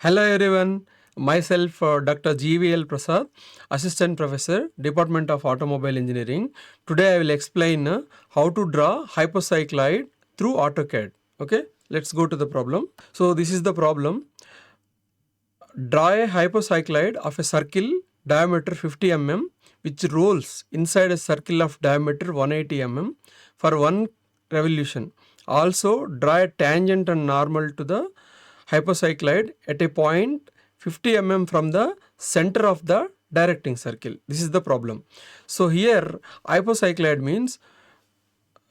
Hello everyone, myself Dr. GVL Prasad, Assistant Professor, Department of Automobile Engineering. Today I will explain how to draw Hypo Cycloid through AutoCAD. Okay, let's go to the problem. So this is the problem. Draw a Hypo Cycloid of a circle diameter 50 mm which rolls inside a circle of diameter 180 mm for one revolution. Also draw a tangent and normal to the Hypo Cycloid at a point 50 mm from the center of the directing circle. This is the problem. So here Hypo Cycloid means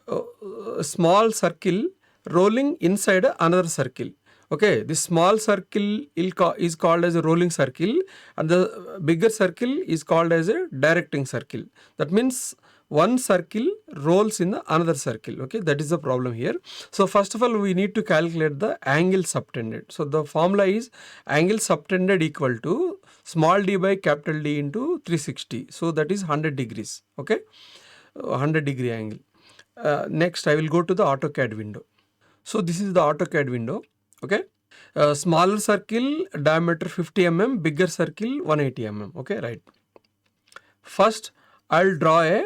a small circle rolling inside another circle. Okay, this small circle is called as a rolling circle and the bigger circle is called as a directing circle. That means one circle rolls in the another circle. Okay, that is the problem here. So first of all we need to calculate the angle subtended. So the formula is angle subtended equal to small d by capital D into 360. So that is 100 degrees. Okay, 100 degree angle. Next I will go to the AutoCAD window. So this is the AutoCAD window. Okay, smaller circle diameter 50 mm, bigger circle 180 mm. Okay, right. First I'll draw a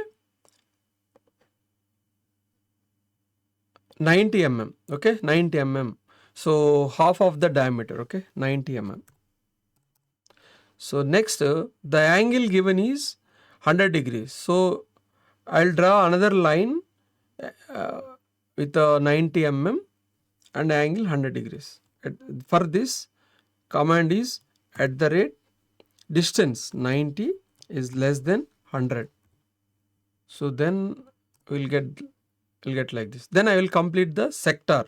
90 mm. Okay, 90 mm. So half of the diameter. Okay, 90 mm. So next the angle given is 100 degrees. So I'll draw another line with a 90 mm and angle 100 degrees. For this command is at the rate distance 90 is less than 100. So then we'll get like this. Then I will complete the sector.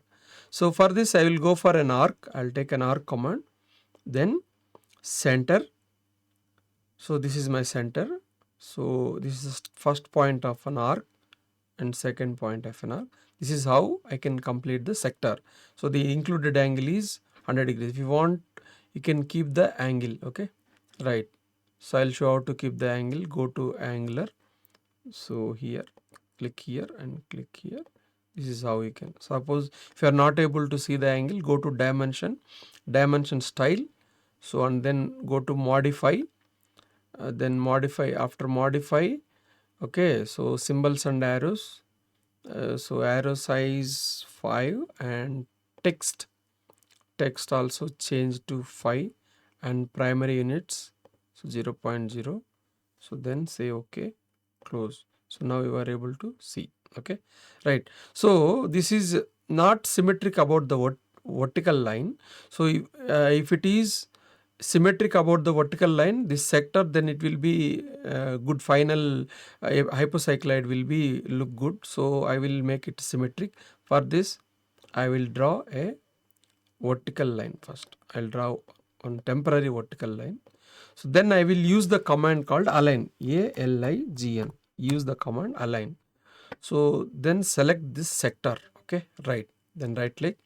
So for this I will go for an arc. I'll take an arc command. Then center. So this is my center. So this is the first point of an arc and second point of an arc. This is how I can complete the sector. So the included angle is 100 degrees. If you want, you can keep the angle. Okay, right. So I'll show how to keep the angle. Go to angular. So here, click here and click here. This is how you can. Suppose if you are not able to see the angle, go to dimension, dimension style. So and then go to modify. Then modify. After modify. Okay, so symbols and arrows. So arrow size 5 and text also change to 5 and primary units so 0.0. So then say okay, close. So now you are able to see. Okay, right. So this is not symmetric about the vertical line. So if it is symmetric about the vertical line, this sector, then it will be good. Final Hypo Cycloid will be look good. So I will make it symmetric. For this I will draw a vertical line first. I'll draw one temporary vertical line. So then I will use the command called align, ALIGN. Use the command align. So then select this sector. Okay, right. Then right click.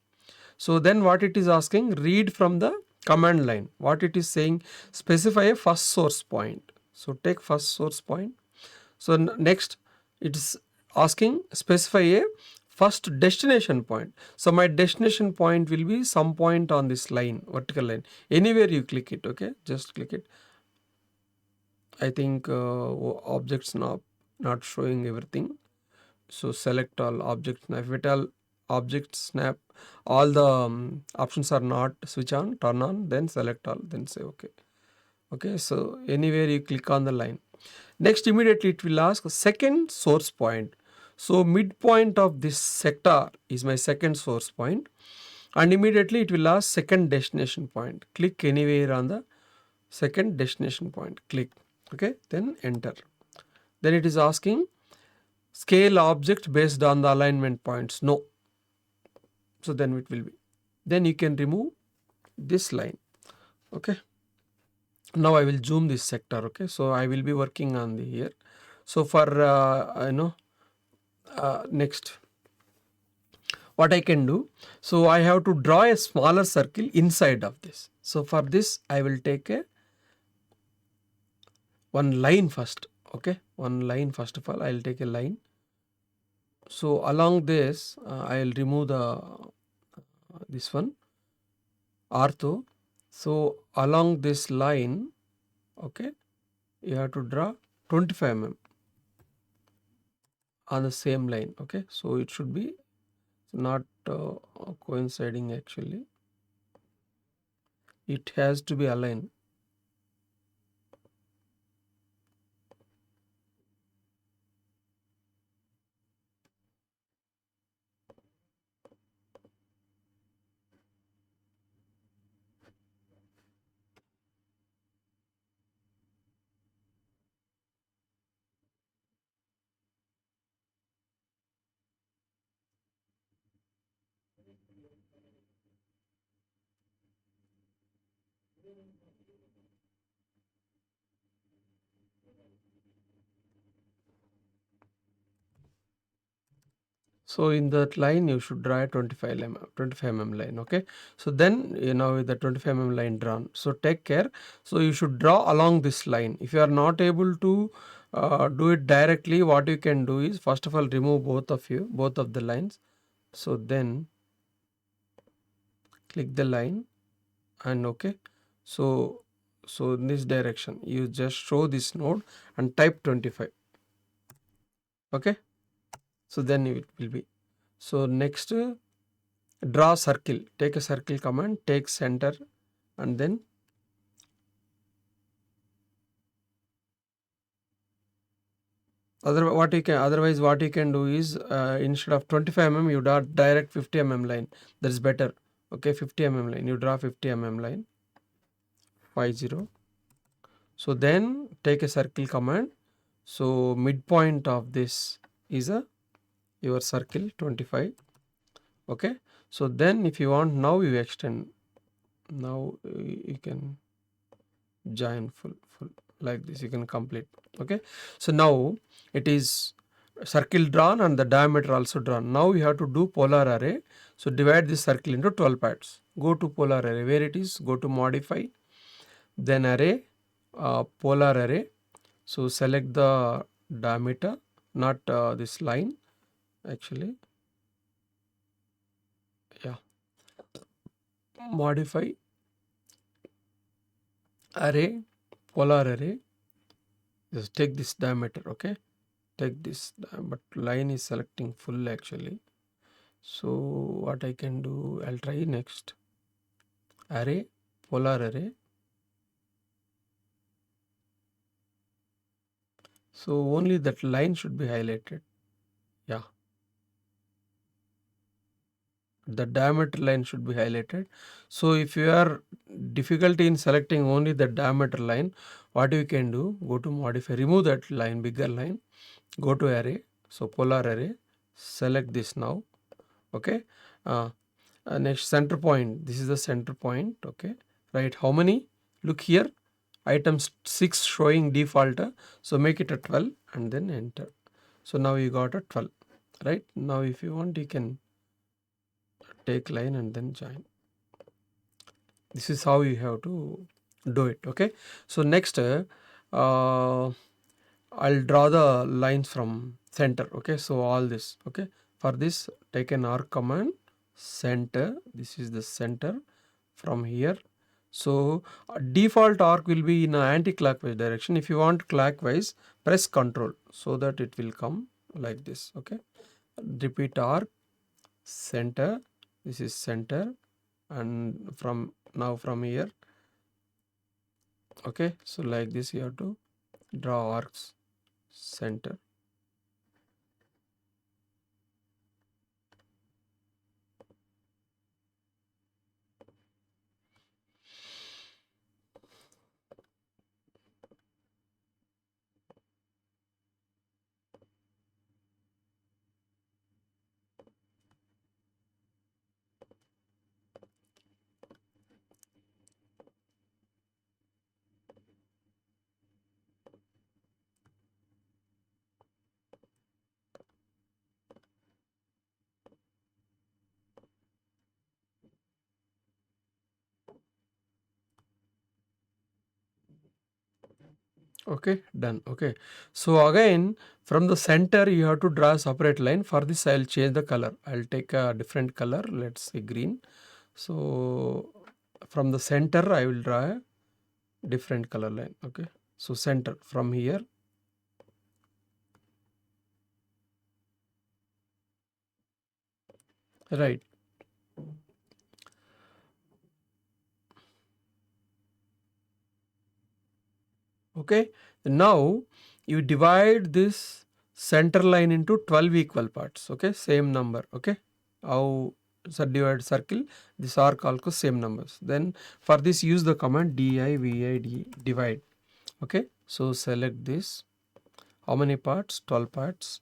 So then what it is asking, read from the command line. What it is saying, specify a first source point. So take first source point. So next it is asking specify a first destination point. So my destination point will be some point on this line, vertical line. Anywhere you click it. Okay, just click it. I think objects not showing everything. So select all objects. If it all object snap, all the options are not switch on, turn on, then select all, then say okay. Okay, so anywhere you click on the line. Next immediately it will ask second source point. So midpoint of this sector is my second source point and immediately it will ask second destination point. Click anywhere on the second destination point, click. Okay, then enter. Then it is asking scale object based on the alignment points. No. So then it will be. Then you can remove this line. Okay. Now I will zoom this sector. Okay. So I will be working on the here. So for next, what I can do. So I have to draw a smaller circle inside of this. So for this I will take one line first. Okay. One line first of all. I will take a line. So along this I'll remove the this one ortho. So along this line, okay, you have to draw 25 mm on the same line. Okay, so it should be not coinciding actually, it has to be aligned. So in that line you should draw a 25 mm line. Okay, so then you know with the 25 mm line drawn, so take care. So you should draw along this line. If you are not able to do it directly, what you can do is first of all remove both of the lines. So then click the line and okay, so in this direction you just show this node and type 25. Okay, so then it will be. So next draw circle, take a circle command, take center, and then otherwise what you can do is instead of 25 mm you draw direct 50 mm line. That is better. Okay, 50 mm line, you draw 50 mm line, 50. So then take a circle command. So midpoint of this is your circle 25. Okay, so then if you want, now you extend, now you can join full like this, you can complete. Okay, so now it is circle drawn and the diameter also drawn. Now you have to do polar array. So divide this circle into 12 parts. Go to polar array, where it is, go to modify, then array, polar array. So select the diameter, not this line actually, yeah, modify array, polar array, just take this diameter. Okay, take this, but line is selecting full actually. So what I can do, I'll try next array, polar array. So only that line should be highlighted. Yeah, the diameter line should be highlighted. So if you are difficulty in selecting only the diameter line, what you can do, go to modify, remove that line, bigger line, go to array, so polar array, select this now. Okay, next center point, this is the center point. Okay, right, how many, look here, item 6 showing default, so make it a 12 and then enter. So now you got a 12, right? Now if you want, you can take line and then join. This is how you have to do it. Okay, so next I'll draw the lines from center. Okay, so all this. Okay, for this take an arc command, center, this is the center from here. So default arc will be in an anti-clockwise direction. If you want clockwise, press Control so that it will come like this. Okay, repeat arc, center, this is center, and from now from here. Okay, so like this you have to draw arcs, center. Okay, done. Okay, so again from the center you have to draw a separate line. For this I'll change the color. I'll take a different color, let's say green. So from the center I will draw a different color line. Okay, so center from here, right. Okay, now you divide this center line into 12 equal parts. Okay, same number. Okay, how subdivide circle, these are called same numbers. Then for this use the command divid, divide. Okay, so select this. How many parts? 12 parts.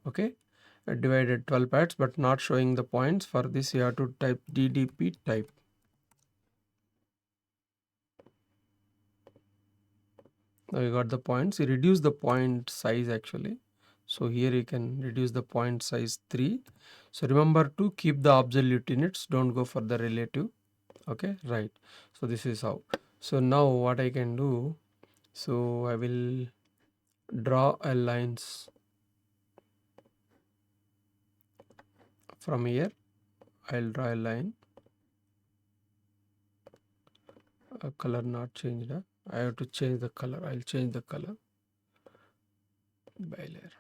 Okay, divided 12 parts but not showing the points. For this you have to type ddp type. Now you got the points. You reduce the point size actually. So here you can reduce the point size 3. So remember to keep the absolute units, don't go for the relative. Okay, right. So this is how. So now what I can do, so I will draw a lines from here. I'll draw a line. Color not changed. I have to change the color. I'll change the color by layer.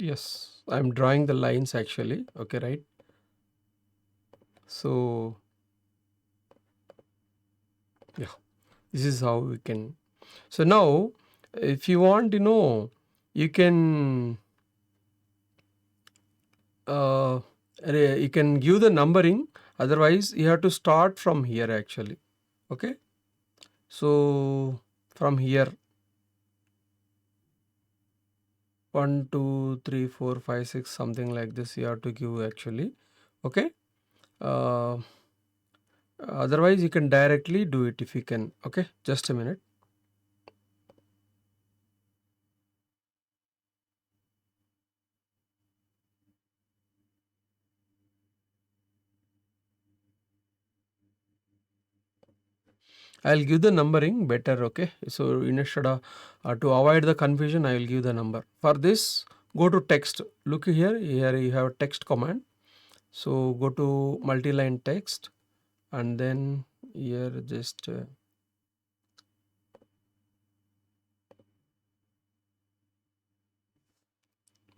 Yes, I'm drawing the lines actually. Okay, right. So yeah, this is how we can. So now if you want, you can uh, you can give the numbering. Otherwise you have to start from here actually. Okay, so from here 1 2 3 4 5 6 something like this you have to give actually. Okay, uh, otherwise you can directly do it if you can. Okay, just a minute. I'll give the numbering better. Okay, so instead of to avoid the confusion I will give the number. For this go to text. Look here, here you have text command. So go to multi-line text and then here just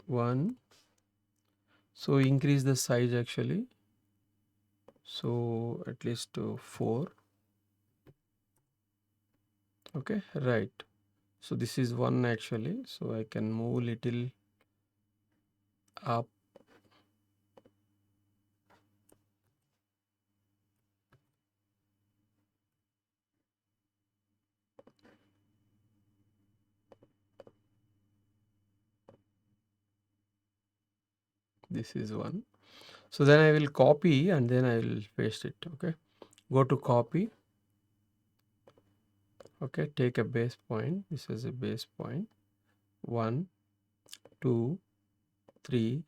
1. So increase the size actually. So at least 4. Okay, right. So this is 1 actually. So I can move little up. This is 1. So then I will copy and then I will paste it. Okay, go to copy. Okay, take a base point. This is a base point. 1 2 3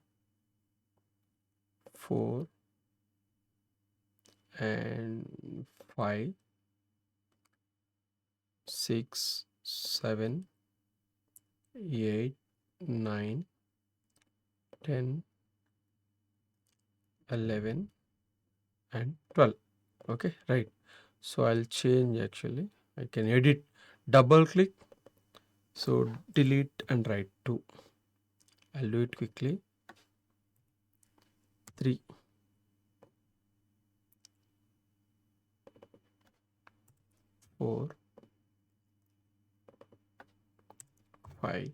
4 and 5 6 7 8 9, 10, 11 and 12. Okay, right. So I'll change, actually I can edit, double click, so delete and write 2. I'll do it quickly. 3, 4, 5,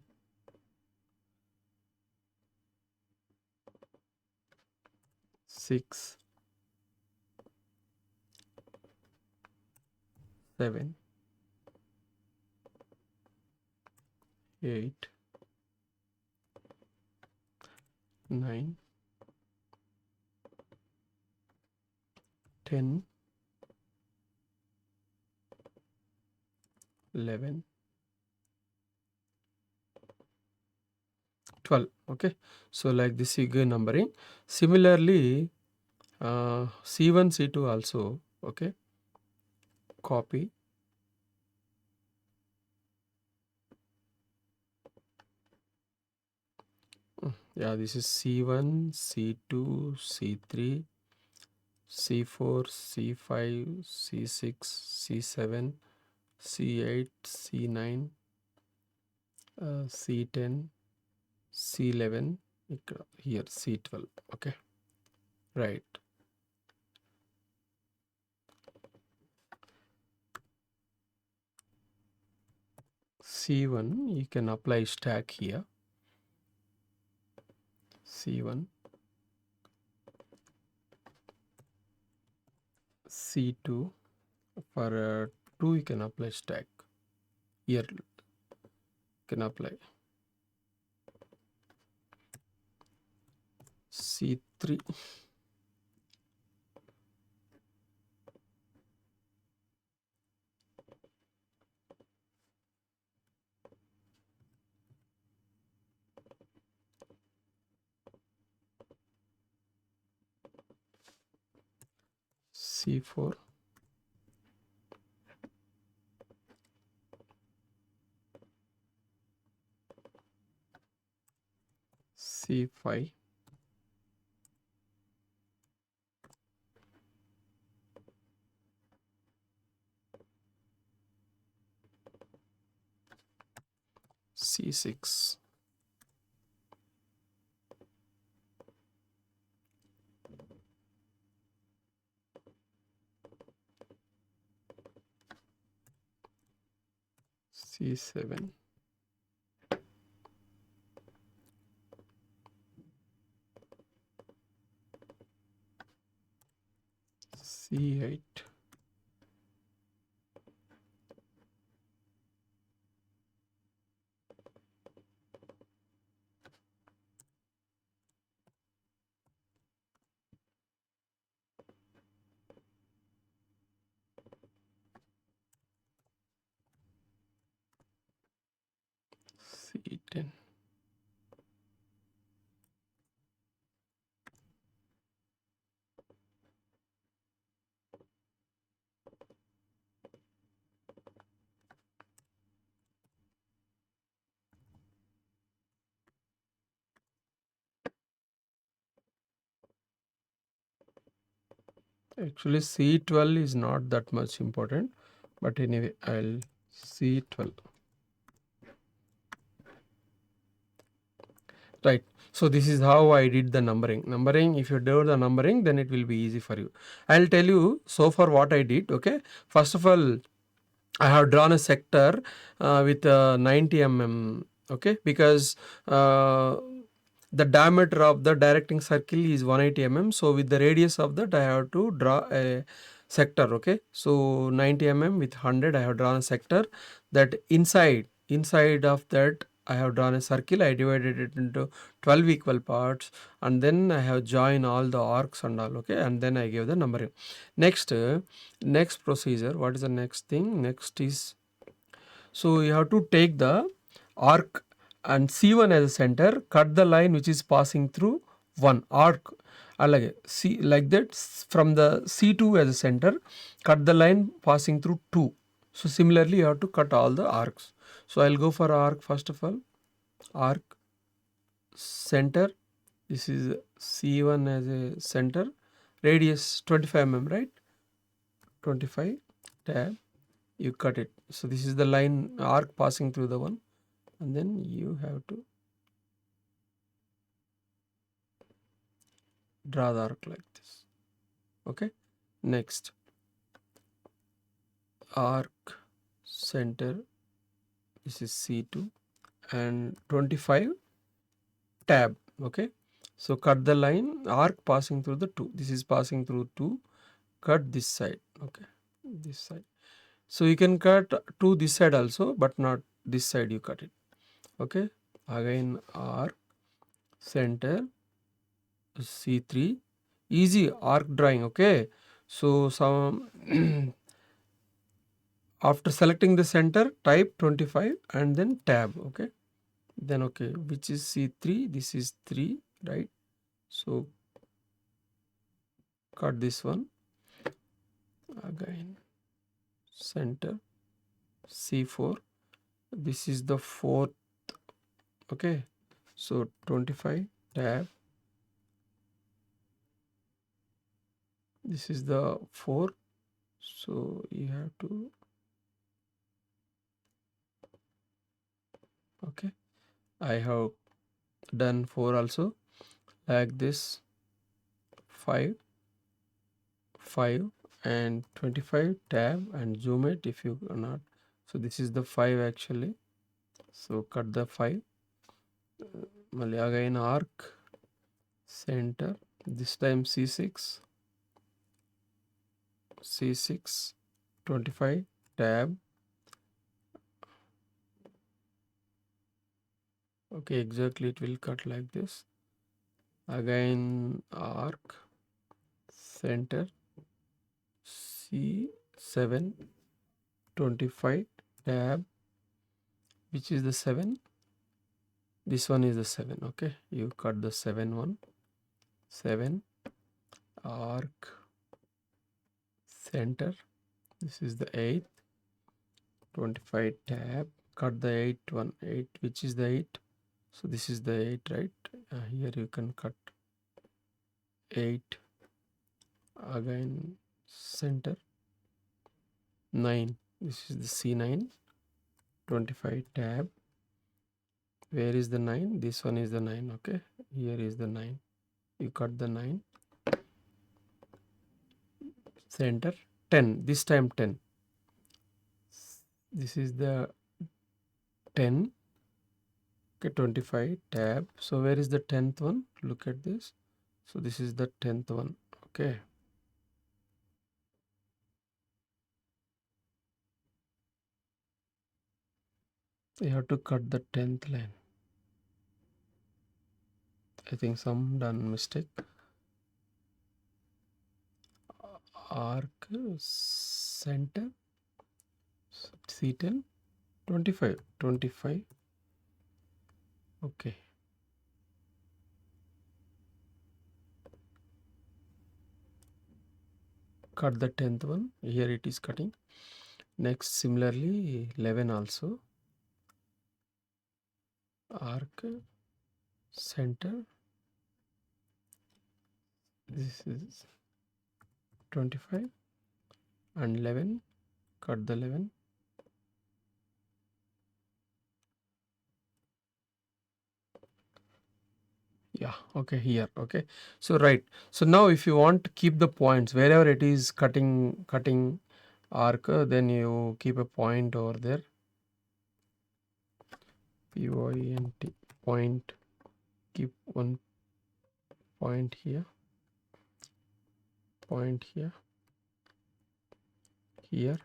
6, 7, 8, 9, 10, 11, 12. Okay, so like this you get numbering. Similarly, C1, C2 also. Okay, copy, yeah, this is C1, C2, C3, C4, C5, C6, C7, C8, C9, C10, C11, here C12. Okay, right. C1 you can apply stack here. C1, C2, for 2 you can apply stack here, you can apply C3, C4, C5, C6, C7, C8, C10. Actually C12 is not that much important, but anyway I'll C12. Right. So this is how I did the numbering. Numbering, if you do the numbering, then it will be easy for you. I'll tell you so far what I did. Okay. First of all, I have drawn a sector with 90 mm. Okay, because the diameter of the directing circle is 180 mm. So with the radius of that, I have to draw a sector. Okay, so 90 mm with 100, I have drawn a sector. That inside of that, I have drawn a circle. I divided it into 12 equal parts, and then I have joined all the arcs and all. Okay, and then I give the numbering. Next procedure. What is the next thing? Next is, so you have to take the arc and C1 as a center, cut the line which is passing through one arc. Alage, see, like that, from the C2 as a center, cut the line passing through 2. So similarly, you have to cut all the arcs. So I'll go for arc first of all. Arc. center, this is C1 as a center, radius 25 mm, right? 25 tab, you cut it. So this is the line arc passing through the one, and then you have to draw the arc like this. Okay, next arc center, this is C2 and 25 tab. Okay, so cut the line arc passing through the 2. This is passing through 2. Cut this side. Okay, this side. So you can cut to this side also, but not this side. You cut it. Okay, again arc center C3, easy arc drawing. Okay, so some after selecting the center, type 25 and then tab. Okay, then okay, which is C3, this is 3, right? So cut this one, again center C4, this is the 4th. Okay, so 25 tab, this is the 4, so you have to, okay, I have done 4 also, like this, 5 and 25 tab and zoom it if you are not. So this is the 5 actually, so cut the 5, again arc center, this time C6, 25 tab, okay, exactly it will cut like this, again arc center C7, 25 tab, which is the 7, this one is the 7. Okay, you cut the 7 one, 7 arc center, this is the 8, 25 tab, cut the 8 one, 8, which is the 8, so this is the 8, right? Here you can cut 8, again center 9, this is the C9, 25 tab, where is the 9? This one is the 9. Okay, here is the 9, you cut the 9, center 10, this time 10, this is the 10. Okay, 25 tab, so where is the 10th one? Look at this, so this is the 10th one. Okay, you have to cut the 10th line. I think some done mistake. Arc center C10, 25. Okay, cut the 10th one, here it is cutting. Next similarly 11 also, arc center, this is 25 and 11, cut the 11, yeah, okay, here. Okay, so right, so now if you want to keep the points wherever it is cutting arc, then you keep a point over there, point, point, keep one point here, point here, here,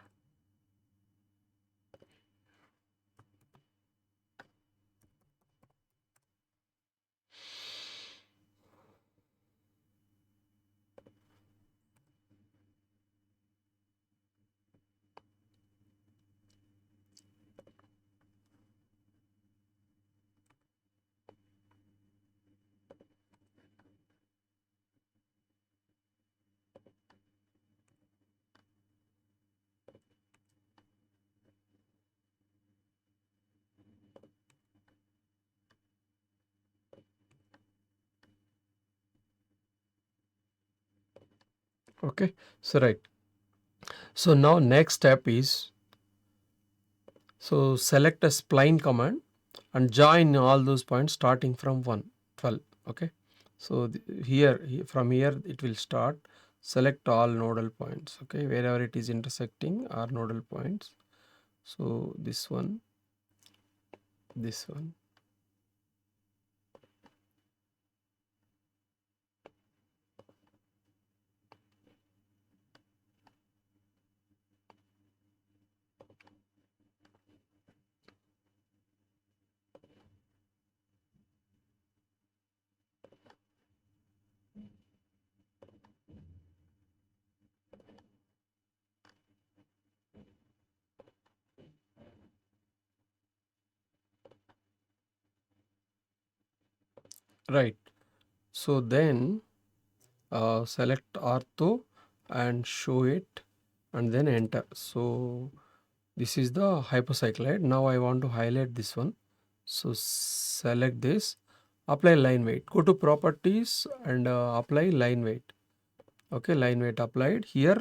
Okay, so right. So now next step is, so select a spline command and join all those points starting from 12. Okay, so from here it will start. Select all nodal points. Okay, wherever it is intersecting are nodal points. So this one, this one. Right. So then select ortho and show it and then enter. So this is the hypocycloid. Now I want to highlight this one. So select this, apply line weight. Go to properties and apply line weight. Okay, line weight applied. Here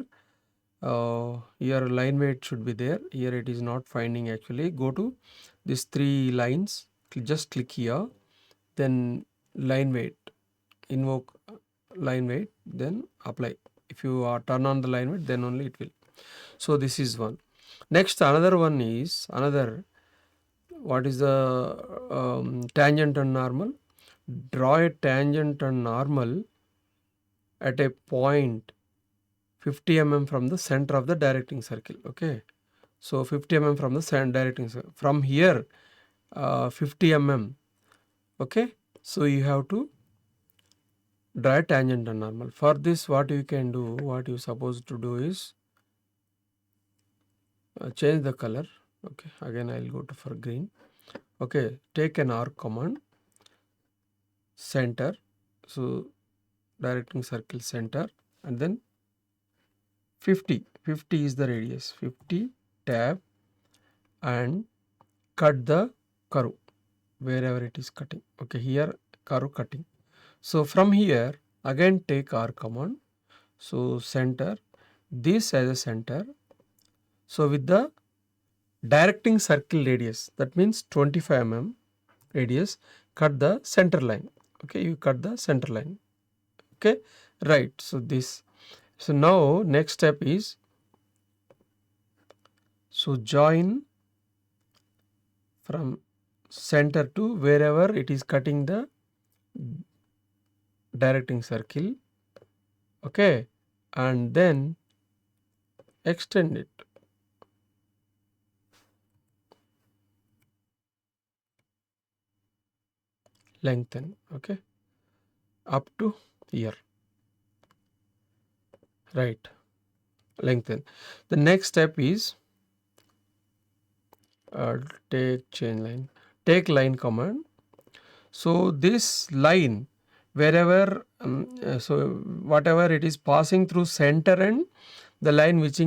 line weight should be there. Here it is not finding actually. Go to these 3 lines. Just click here. Then line weight. Invoke line weight. Then apply. If you turn on the line weight, then only it will. So this is one. Next, another one is what is the tangent and normal? Draw a tangent and normal at a point 50 mm from the center of the directing circle. Okay, so 50 mm from the directing circle. From here, 50 mm. Okay, so you have to draw a tangent and normal. For this, what you can do, what you supposed to do is change the color. Okay, again I'll go to for green. Okay, take an arc command, center, so directing circle center, and then 50 is the radius, 50 tab and cut the curve wherever it is cutting. Okay, here curve cutting. So from here again take R command, so center this as a center, so with the directing circle radius, that means 25 mm radius, cut the center line. Okay, you cut the center line. Okay, right. So this, so now next step is, so join from center to wherever it is cutting the directing circle. Okay, and then extend it. Lengthen. Okay, up to here. Right, lengthen. The next step is take chain line. Take line command. So this line, wherever so whatever it is passing through center and the line which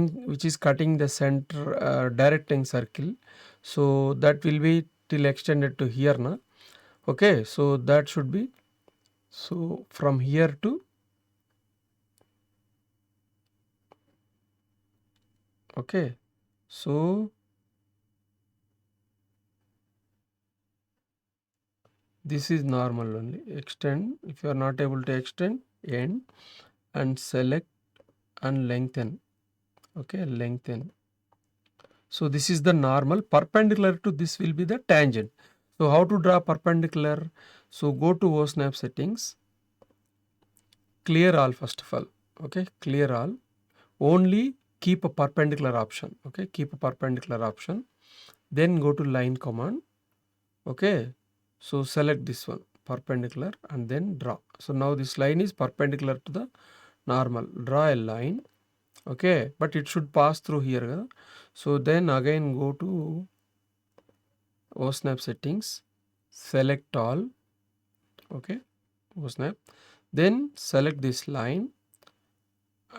is cutting the center directing circle, so that will be till extended to here now. Okay, so that should be, so from here to, okay, so this is normal only. Extend, if you are not able to extend, end and select and lengthen. Okay, lengthen. So this is the normal. Perpendicular to this will be the tangent. So how to draw perpendicular? So go to OSNAP settings, clear all first of all. Okay, clear all. Only keep a perpendicular option. Okay, keep a perpendicular option. Then go to line command. Okay, so select this one, perpendicular, and then draw. So now this line is perpendicular to the normal. Draw a line. Okay, but it should pass through here. So then again go to OSNAP settings, select all. Okay, OSNAP. Then select this line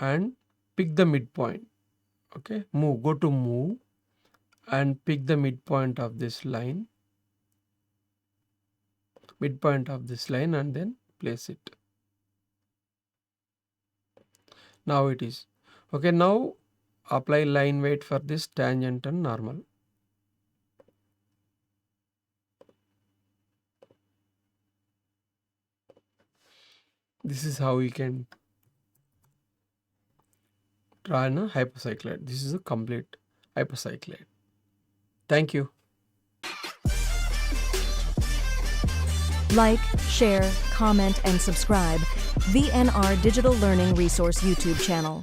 and pick the midpoint. Okay, move, go to move and pick the midpoint of this line, and then place it. Now it is. Okay, now apply line weight for this tangent and normal. This is how you can draw a hypocycloid. This is a complete hypocycloid. Thank you. Like, share, comment, and subscribe VNR Digital Learning Resource YouTube channel.